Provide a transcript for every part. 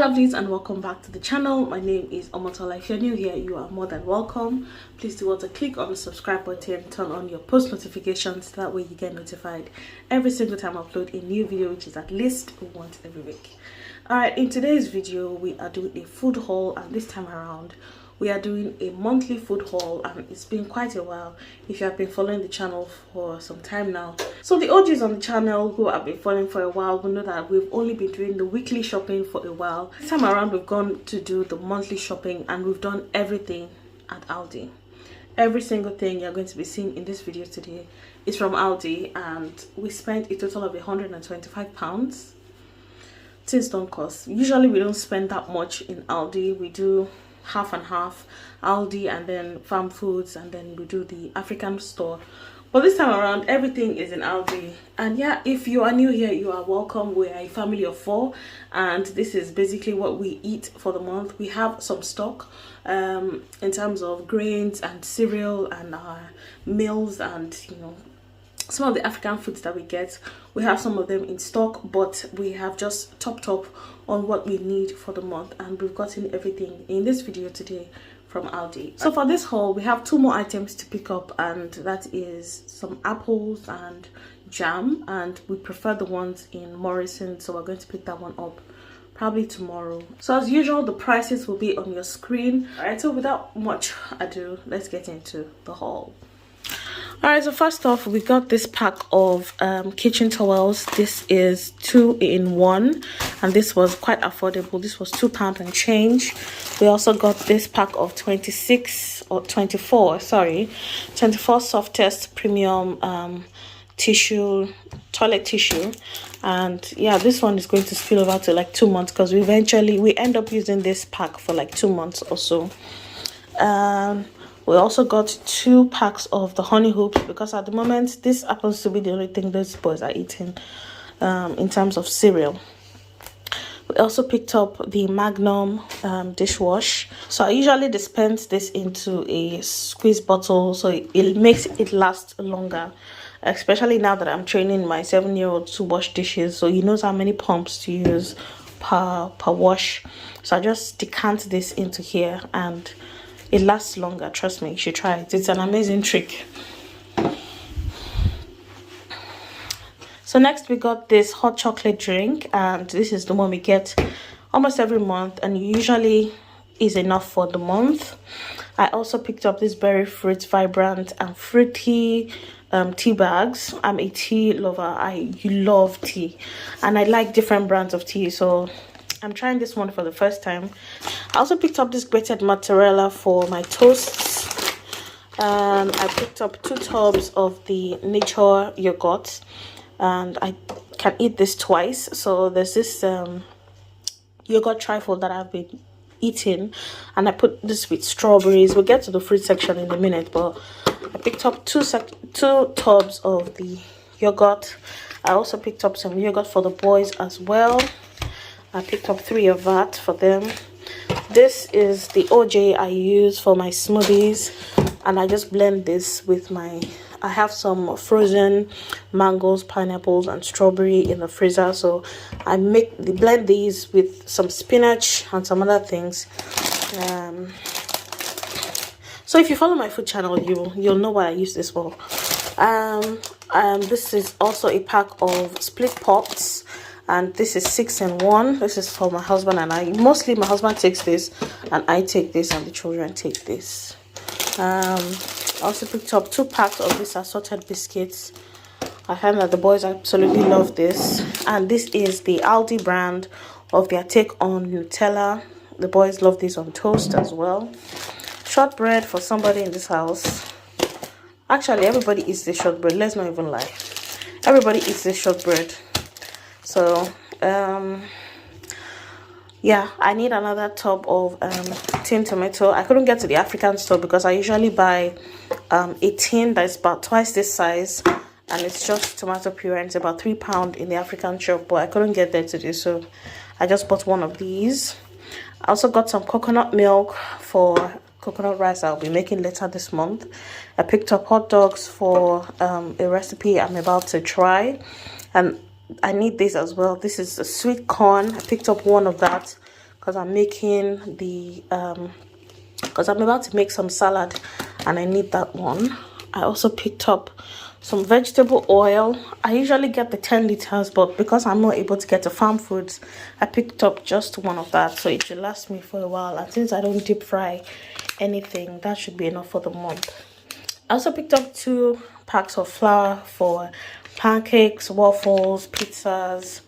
Lovelies, and welcome back to the channel. My name is Tola. If you're new here, you are more than welcome. Please do also click on the subscribe button, turn on your post notifications, that way you get notified every single time I upload a new video, which is at least once every week. Alright, in today's video we are doing a food haul, and this time around we are doing a monthly food haul, and it's been quite a while if you have been following the channel for some time now. So the OGs on the channel who have been following for a while will know that we've only been doing the weekly shopping for a while. This time around we've gone to do the monthly shopping, and we've done everything at Aldi. Every single thing you're going to be seeing in this video today is from Aldi, and we spent a total of £125. Things don't cost. Usually we don't spend that much in Aldi. We do half and half, Aldi and then farm foods, and then we do the African store. But this time around everything is in Aldi. And yeah, if you are new here, you are welcome. We're a family of 4, and this is basically what we eat for the month. We have some stock in terms of grains and cereal and meals, and some of the African foods that we get. We have some of them in stock, but we have just topped up on what we need for the month, and we've gotten everything in this video today from Aldi. So for this haul we have 2 more items to pick up, and that is some apples and jam, and we prefer the ones in Morrison, so we're going to pick that one up probably tomorrow. So as usual, the prices will be on your screen. All right, so without much ado, let's get into the haul. Alright, so first off, we got this pack of kitchen towels. This is 2 in 1, and this was quite affordable. This was £2 and change. We also got this pack of 24 softest premium toilet tissue, and yeah, this one is going to spill over to like 2 months, because we end up using this pack for like 2 months or so. We also got 2 packs of the honey hoops, because at the moment this happens to be the only thing those boys are eating in terms of cereal. We also picked up the Magnum dishwash. So I usually dispense this into a squeeze bottle, so it makes it last longer, especially now that I'm training my 7-year-old to wash dishes, so he knows how many pumps to use per wash. So I just decant this into here, and it lasts longer. Trust me, you should try it. It's an amazing trick. So next we got this hot chocolate drink, and this is the one we get almost every month, and usually is enough for the month. I also picked up this berry fruit vibrant and fruity tea bags. I'm a tea lover. I love tea, and I like different brands of tea, so I'm trying this one for the first time. I also picked up this grated mozzarella for my toasts. I picked up 2 tubs of the nature yogurt, and I can eat this twice. So there's this yogurt trifle that I've been eating, and I put this with strawberries. We'll get to the fruit section in a minute, but I picked up 2 tubs of the yogurt. I also picked up some yogurt for the boys as well. I picked up 3 of that for them. This is the OJ I use for my smoothies, and I just blend this with I have some frozen mangoes, pineapples and strawberry in the freezer, so I blend these with some spinach and some other things. So if you follow my food channel, you'll know what I use this for. This is also a pack of split pots, and this is 6 in 1. This is for my husband and I. Mostly my husband takes this, and I take this, and the children take this. I also picked up 2 packs of these assorted biscuits. I find that the boys absolutely love this, and this is the Aldi brand of their take on Nutella. The boys love this on toast as well. Shortbread for somebody in this house. Actually, everybody eats this shortbread. Let's not even lie. Everybody eats this shortbread. So yeah, I need another tub of tin tomato. I couldn't get to the African store because I usually buy a tin that's about twice this size, and it's just tomato puree, and it's about £3 in the African shop, but I couldn't get there today, so I just bought one of these. I also got some coconut milk for coconut rice I'll be making later this month. I picked up hot dogs for a recipe I'm about to try, and I need this as well. This is a sweet corn. I picked up one of that because I'm making the because I'm about to make some salad and I need that one. I also picked up some vegetable oil. I usually get the 10 liters, but because I'm not able to get the farm foods, I picked up just one of that, so it should last me for a while. And since I don't deep fry anything, that should be enough for the month. I also picked up 2 packs of flour for pancakes, waffles, pizzas,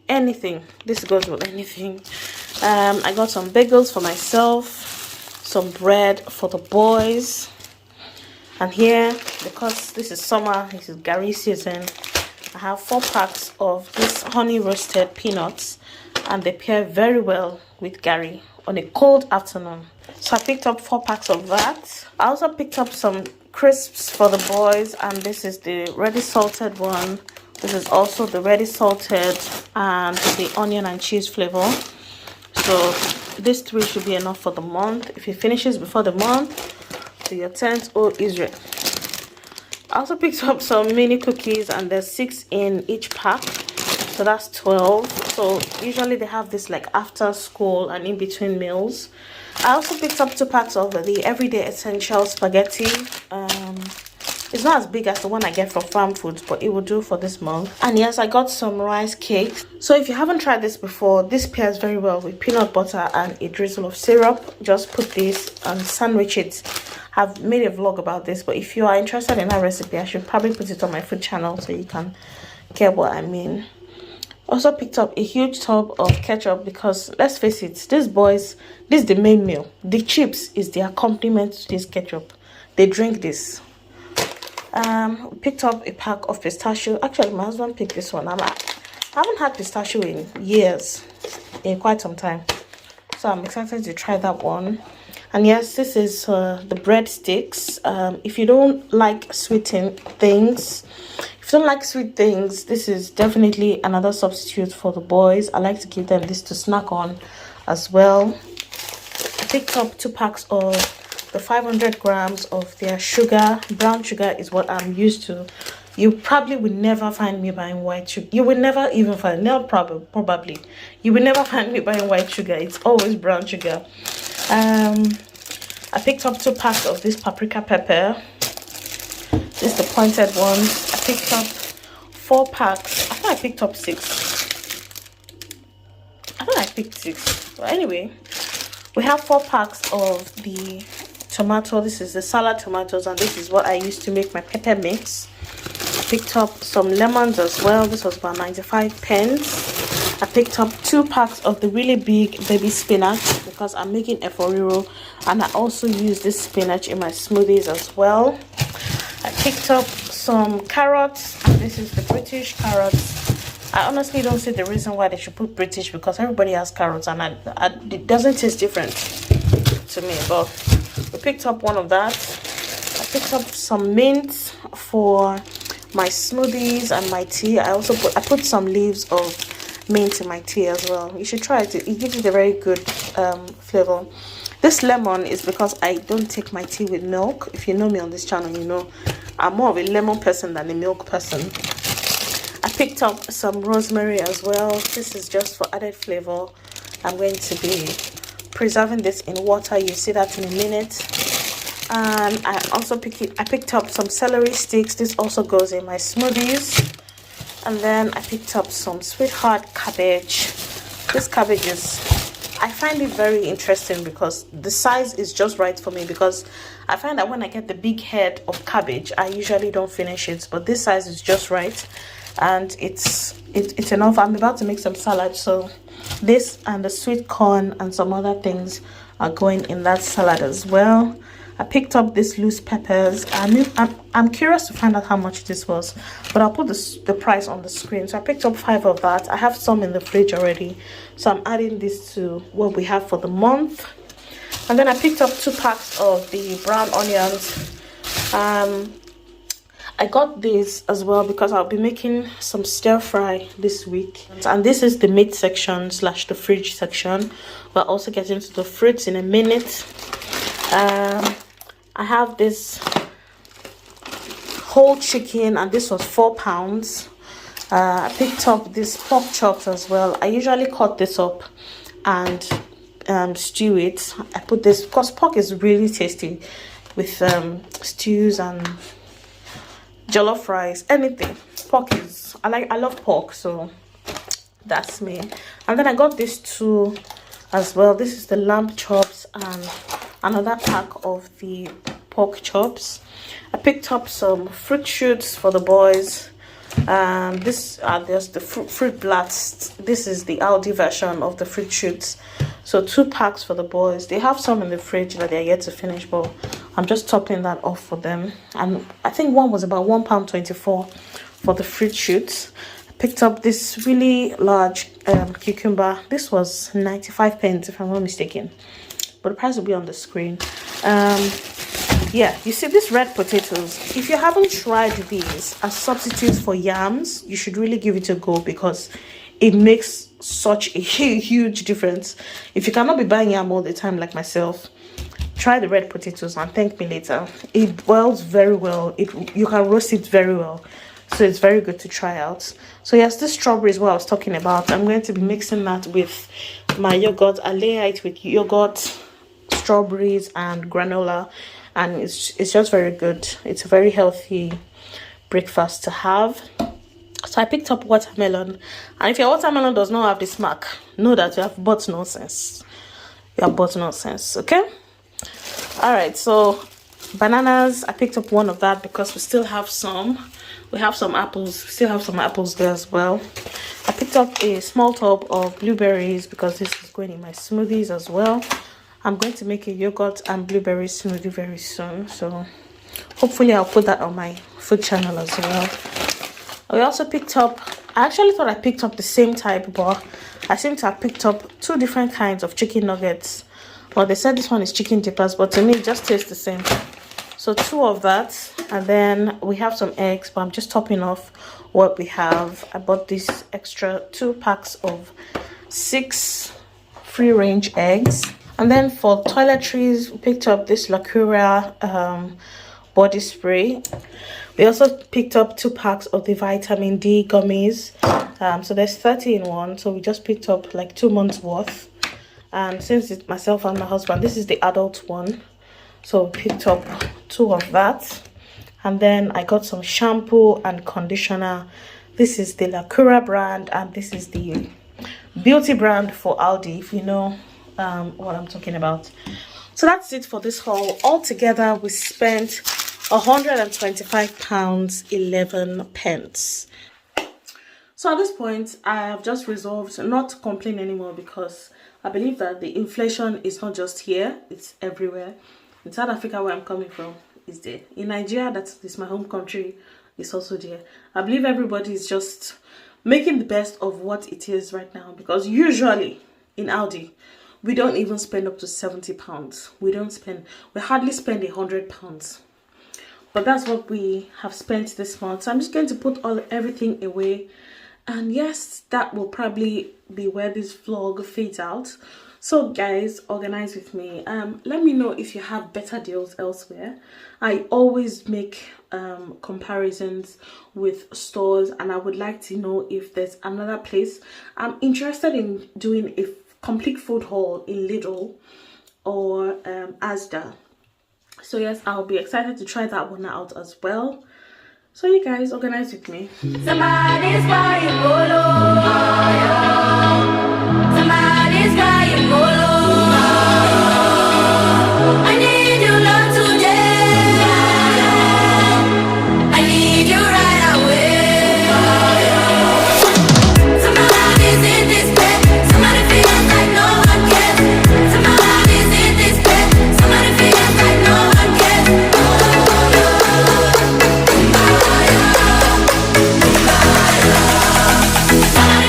anything. This goes with anything. I got some bagels for myself, some bread for the boys, and here, because this is summer, this is Gary season, I have 4 packs of this honey roasted peanuts, and they pair very well with Gary on a cold afternoon. So I picked up 4 packs of that. I also picked up some crisps for the boys, and this is the ready salted one. This is also the ready salted and the onion and cheese flavor. So these 3 should be enough for the month. If it finishes before the month, to your tent, oh Israel. I also picked up some mini cookies, and there's 6 in each pack, so that's 12. So usually they have this like after school and in between meals. I also picked up 2 packs of the everyday essential spaghetti. It's not as big as the one I get from Farm Foods, but it will do for this month. And yes, I got some rice cakes. So if you haven't tried this before, this pairs very well with peanut butter and a drizzle of syrup. Just put this and sandwich it. I've made a vlog about this, but if you are interested in that recipe, I should probably put it on my food channel so you can get what I mean. Also picked up a huge tub of ketchup because, let's face it, these boys, this is the main meal. The chips is the accompaniment to this ketchup. They drink this. We picked up a pack of pistachio. Actually, my husband picked this one. I haven't had pistachio in years, in quite some time, so I'm excited to try that one. And yes, this is the breadsticks. If you don't like sweet things, this is definitely another substitute for the boys. I like to give them this to snack on as well. I picked up 2 packs of the 500 grams of their sugar. Brown sugar is what I'm used to. You probably will never find me buying white sugar. You will never even find, no, probably. You will never find me buying white sugar. It's always brown sugar. I picked up 2 packs of this paprika pepper. This is the pointed ones. I picked up 4 packs. I think I picked up 6. I think I picked 6. But anyway, we have 4 packs of the tomato. This is the salad tomatoes, and this is what I used to make my pepper mix. I picked up some lemons as well. This was about 95 pence. I picked up 2 packs of the really big baby spinach because I'm making eforiro, and I also use this spinach in my smoothies as well. I picked up some carrots, and this is the British carrots. I honestly don't see the reason why they should put British, because everybody has carrots, and it doesn't taste different to me. But we picked up one of that. I picked up some mint for my smoothies and my tea. I put some leaves of mint in my tea as well. You should try it. It gives it a very good flavor. This lemon is because I don't take my tea with milk. If you know me on this channel, you know I'm more of a lemon person than a milk person. I picked up some rosemary as well. This is just for added flavor. I'm going to be preserving this in water. You see that in a minute. And I also picked up some celery sticks. This also goes in my smoothies. And then I picked up some sweetheart cabbage. This cabbage is, I find it very interesting because the size is just right for me, because I find that when I get the big head of cabbage, I usually don't finish it, but this size is just right, and it's enough. I'm about to make some salad, so this and the sweet corn and some other things are going in that salad as well. I picked up these loose peppers. I'm curious to find out how much this was, but I'll put the price on the screen. So I picked up 5 of that. I have some in the fridge already, so I'm adding this to what we have for the month. And then I picked up 2 packs of the brown onions. I got this as well because I'll be making some stir fry this week. And this is the meat section / the fridge section. We're also getting to the fruits in a minute. I have this whole chicken, and this was 4 pounds. I picked up this pork chops as well. I usually cut this up and stew it. I put this because pork is really tasty with stews and jollof rice, anything. Pork is, I love pork, so that's me. And then I got this too as well. This is the lamb chops and another pack of the pork chops. I picked up some fruit shoots for the boys. There's the fruit blast. This is the Aldi version of the fruit shoots. So 2 packs for the boys. They have some in the fridge that they're yet to finish, but I'm just topping that off for them. And I think one was about £1.24 for the fruit shoots. I picked up this really large cucumber. This was 95 pence if I'm not mistaken, but the price will be on the screen. Yeah, you see these red potatoes, if you haven't tried these as substitutes for yams, you should really give it a go, because it makes such a huge difference. If you cannot be buying yam all the time like myself, try the red potatoes and thank me later. It boils very well. You can roast it very well, so it's very good to try out. So yes, this strawberry is what I was talking about. I'm going to be mixing that with my yogurt. I layer it with yogurt, strawberries and granola, and it's just very good. It's a very healthy breakfast to have. So I picked up watermelon, and if your watermelon does not have this mark, know that you have bought nonsense. You have bought nonsense. Okay. All right, so bananas, I picked up one of that because we still have some. We have some apples. We still have some apples there as well. I picked up a small tub of blueberries because this is going in my smoothies as well. I'm going to make a yogurt and blueberry smoothie very soon, so hopefully I'll put that on my food channel as well. I also picked up, I actually thought I picked up the same type, but I seem to have picked up 2 different kinds of chicken nuggets. Well, they said this one is chicken dippers, but to me it just tastes the same. So 2 of that, and then we have some eggs, but I'm just topping off what we have. I bought this extra 2 packs of 6 free-range eggs. And then for toiletries, we picked up this Lacura body spray. We also picked up 2 packs of the vitamin D gummies. So there's 30 in one, so we just picked up like 2 months worth. And since it's myself and my husband, this is the adult one, so we picked up 2 of that. And then I got some shampoo and conditioner. This is the Lacura brand, and this is the beauty brand for Aldi, if you know what I'm talking about. So that's it for this haul. Altogether we spent £125 11 pence. So at this point I have just resolved not to complain anymore, because I believe that the inflation is not just here, it's everywhere. In South Africa, where I'm coming from, is there. In Nigeria, that is my home country, it's also there. I believe everybody is just making the best of what it is right now, because usually in Aldi we don't even spend up to £70. We hardly spend £100, but that's what we have spent this month. So I'm just going to put everything away, and yes, that will probably be where this vlog fades out. So guys, organize with me. Let me know if you have better deals elsewhere. I always make comparisons with stores, and I would like to know if there's another place. I'm interested in doing a complete food haul in Lidl or Asda. So yes, I'll be excited to try that one out as well. So you guys, organize with me. Somebody's buying polo. Somebody's buying polo. I need your love today. I need you right away. Somebody's in this bed. Somebody feels like no one cares. Somebody's in this bed. Somebody feels like no one cares. Somebody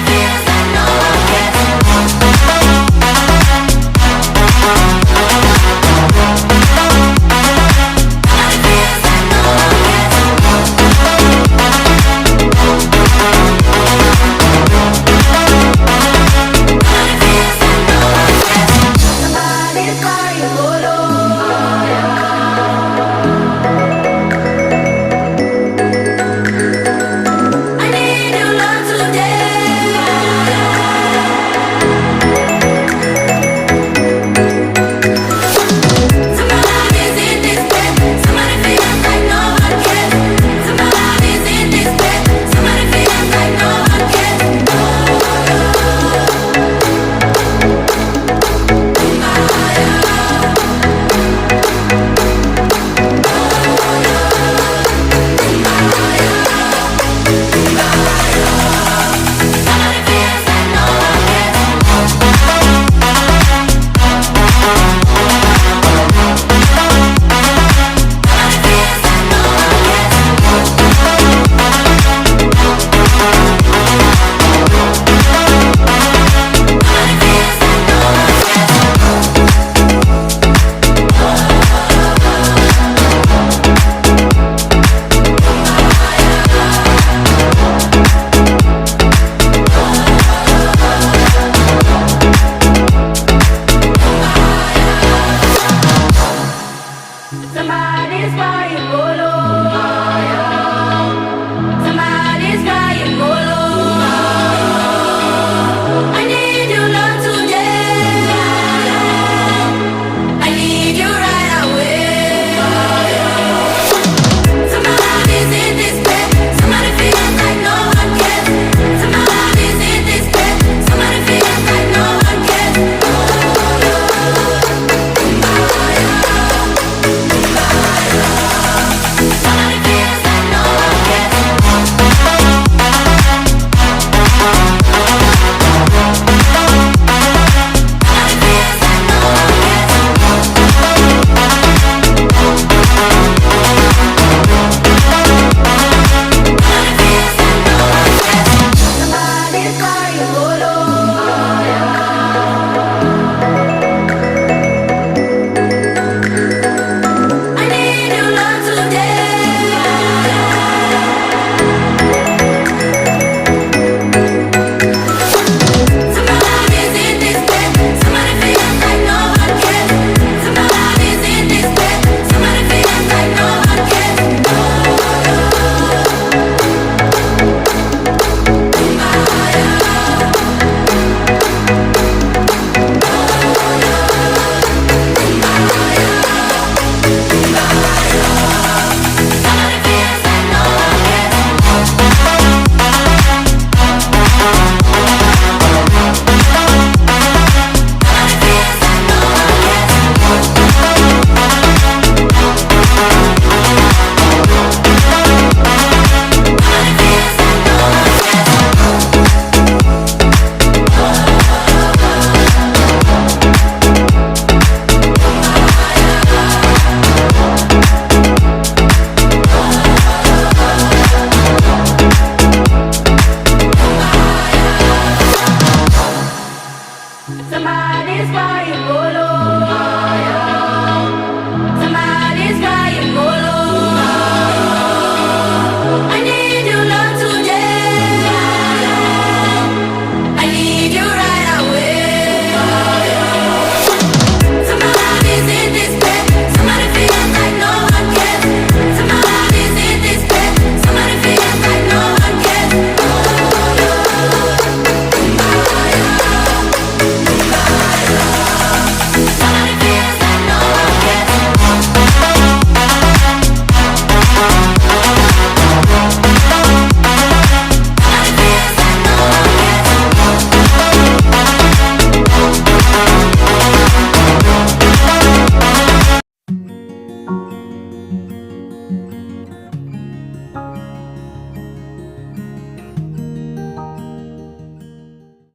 Bye.